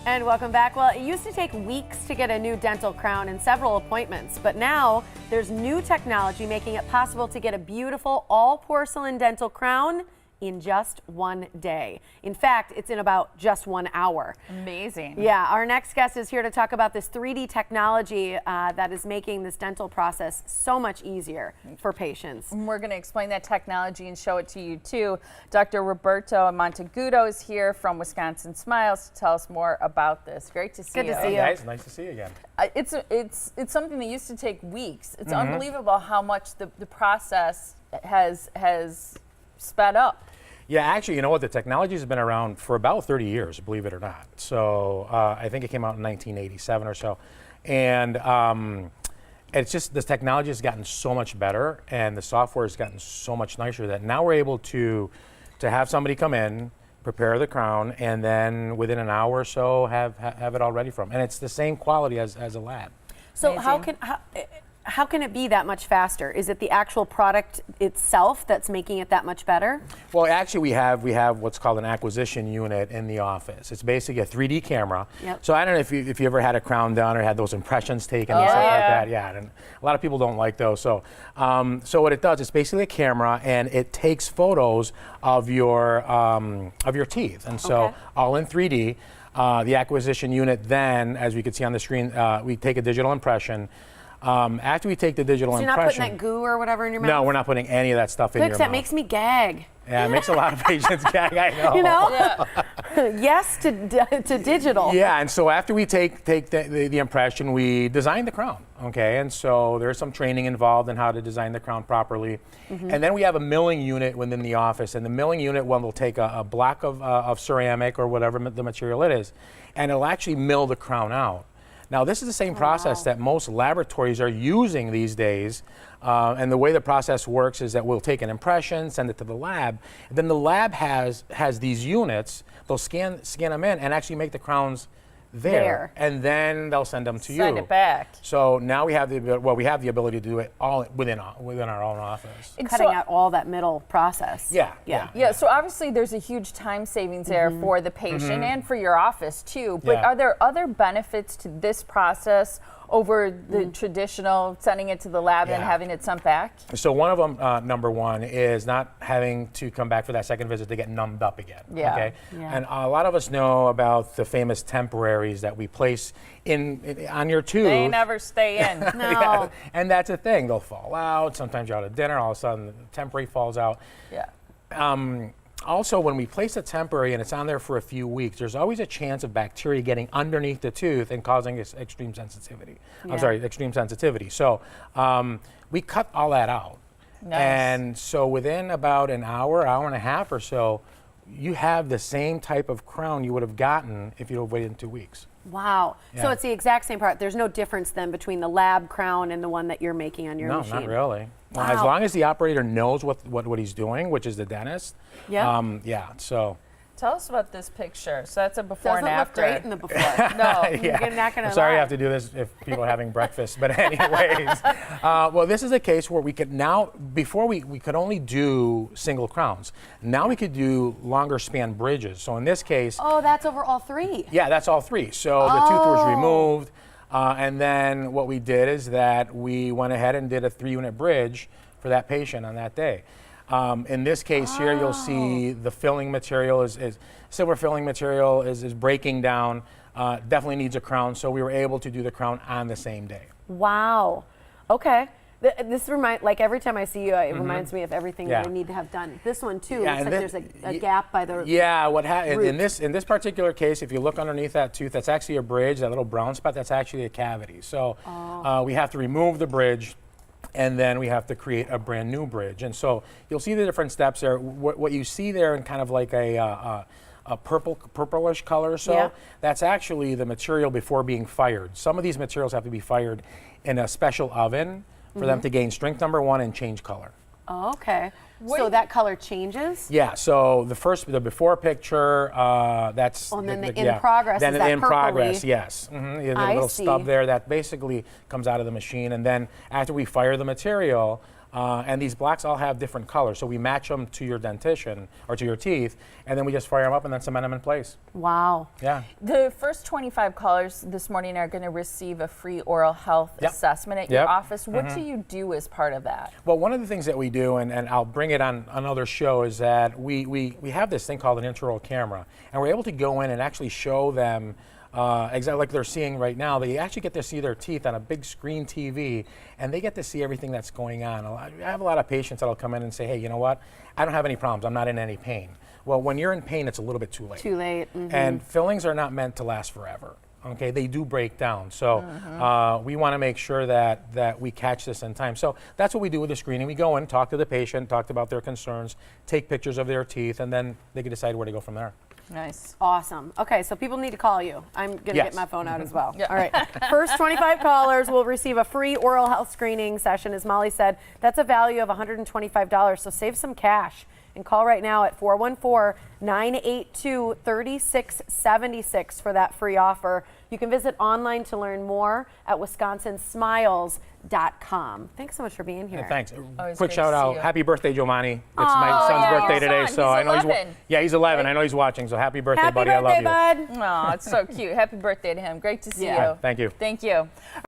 And welcome back. Well, it used to take weeks to get a new dental crown and several appointments, but now there's new technology making it possible to get a beautiful all porcelain dental crown in just one day. In fact, it's in about just 1 hour. Amazing. Yeah, our next guest is here to talk about this 3D technology that is making this dental process so much easier for patients. And we're going to explain that technology and show it to you too. Dr. Roberto Monteagudo is here from Wisconsin Smiles to tell us more about this. Great to see you. Good to see Hey you. guys, nice to see you again. It's something that used to take weeks. It's unbelievable how much the process has sped up. Yeah, actually, you know what? The technology has been around for about 30 years, believe it or not. So I think it came out in 1987 or so. And it's just, this technology has gotten so much better and the software has gotten so much nicer that now we're able to have somebody come in, prepare the crown, and then within an hour or so have it all ready for them. And it's the same quality as a lab. So Amazing. how can it be that much faster? Is it the actual product itself that's making it that much better? Well, actually, we have what's called an acquisition unit in the office. It's basically a 3D camera. Yep. So I don't know if you ever had a crown done or had those impressions taken and stuff like that. Yeah, and a lot of people don't like those. So, so what it does, it's basically a camera, and it takes photos of your teeth, and so Okay. all in 3D. The acquisition unit, then, as we can see on the screen, we take a digital impression. After we take the digital So you're impression, not putting that goo or whatever in your mouth? no, we're not putting any of that stuff in your Because mouth. that makes me gag. Yeah, it makes a lot of patients gag, I know. You know? Yes to digital. Yeah, and so after we take the impression, we design the crown, okay? And so there's some training involved in how to design the crown properly. And then we have a milling unit within the office, and the milling unit will take a block of ceramic or whatever the material it is, and it'll actually mill the crown out. Now, this is the same process that most laboratories are using these days. And the way the process works is that we'll take an impression, send it to the lab, and then the lab has these units. They'll scan them in and actually make the crowns there. And then they'll send them to you. Send it back. So now we have the ability to do it all within our own office. And Cutting so- out all that middle process. Yeah. Yeah, so obviously there's a huge time savings there for the patient and for your office too. But Yeah. are there other benefits to this process over the traditional sending it to the lab and Yeah. having it sent back? So one of them, number one, is not having to come back for that second visit to get numbed up again. Yeah. Okay. Yeah. And a lot of us know about the famous temporaries that we place on your tooth. They never stay in. No. Yeah, and that's a thing. They'll fall out. Sometimes you're out at dinner, all of a sudden the temporary falls out. Yeah. Also, when we place a temporary and it's on there for a few weeks, there's always a chance of bacteria getting underneath the tooth and causing this extreme sensitivity. Yeah. I'm sorry, extreme sensitivity. So we cut all that out. Nice. And so within about an hour, hour and a half or so, you have the same type of crown you would have gotten if you'd have waited 2 weeks. Wow. So Yeah. it's the exact same part. There's no difference then between the lab crown and the one that you're making on your No, machine. not really. Wow. As long as the operator knows what he's doing, which is the dentist. Yeah. Yeah. So. Tell us about this picture. So that's a before Doesn't and look after. great in the before. No. You're not gonna I'm sorry lie. I have to do this if people are having breakfast. But anyways, well, this is a case where we could now, before we could only do single crowns. Now we could do longer span bridges. So in this case, Oh, that's over all three. yeah, that's all three. So the tooth was removed. And then what we did is that we went ahead and did a 3-unit bridge for that patient on that day. In this case here, you'll see the filling material is silver filling material is breaking down. Definitely needs a crown, so we were able to do the crown on the same day. Wow. Okay. This like every time I see you, it reminds me of everything that I Yeah. need to have done. This one too. Yeah, Looks and like this- there's a gap by the. Yeah, what happened root. in this particular case, if you look underneath that tooth, that's actually a bridge. That little brown spot, that's actually a cavity. So we have to remove the bridge, and then we have to create a brand new bridge. And so you'll see the different steps there. What you see there in kind of like a purplish color or so, Yeah. that's actually the material before being fired. Some of these materials have to be fired in a special oven for them to gain strength, number one, and change color. Oh, okay. What So do you- that color changes. Yeah, so the before picture, that's Oh, and then the in progress Then is the that in progress, purpley. yes. Mm-hmm. The I little see. stub there that basically comes out of the machine, and then after we fire the material, And these blocks all have different colors, so we match them to your dentition or to your teeth, and then we just fire them up and then cement them in place. Wow. Yeah. The first 25 callers this morning are going to receive a free oral health assessment at your office. What do you do as part of that? Well, one of the things that we do, and I'll bring it on another show, is that we have this thing called an intraoral camera, and we're able to go in and actually show them exactly like they're seeing right now. They actually get to see their teeth on a big screen TV, and they get to see everything that's going on. I have a lot of patients that'll come in and say, hey, you know what? I don't have any problems. I'm not in any pain. Well, when you're in pain, it's a little bit too late. Too late. And fillings are not meant to last forever. Okay, they do break down. So we want to make sure that we catch this in time. So that's what we do with the screening. We go in, talk to the patient, talk about their concerns, take pictures of their teeth, and then they can decide where to go from there. Nice. Awesome. Okay, so people need to call you. I'm going to Yes. get my phone out as well. All right. First 25 callers will receive a free oral health screening session. As Molly said, that's a value of $125. So save some cash and call right now at 414-982-3676 for that free offer. You can visit online to learn more at wisconsinsmiles.com. Thanks so much for being here. Thanks. Always Quick great shout to see out. you. Happy birthday, Giovanni. It's my son's yeah, birthday your today, son. so He's I know 11. he's 11. I know he's watching, so happy birthday, Happy buddy. birthday, I love you. bud. Oh, it's so cute. Happy birthday to him. Great to see Yeah. you. Thank you. Thank you.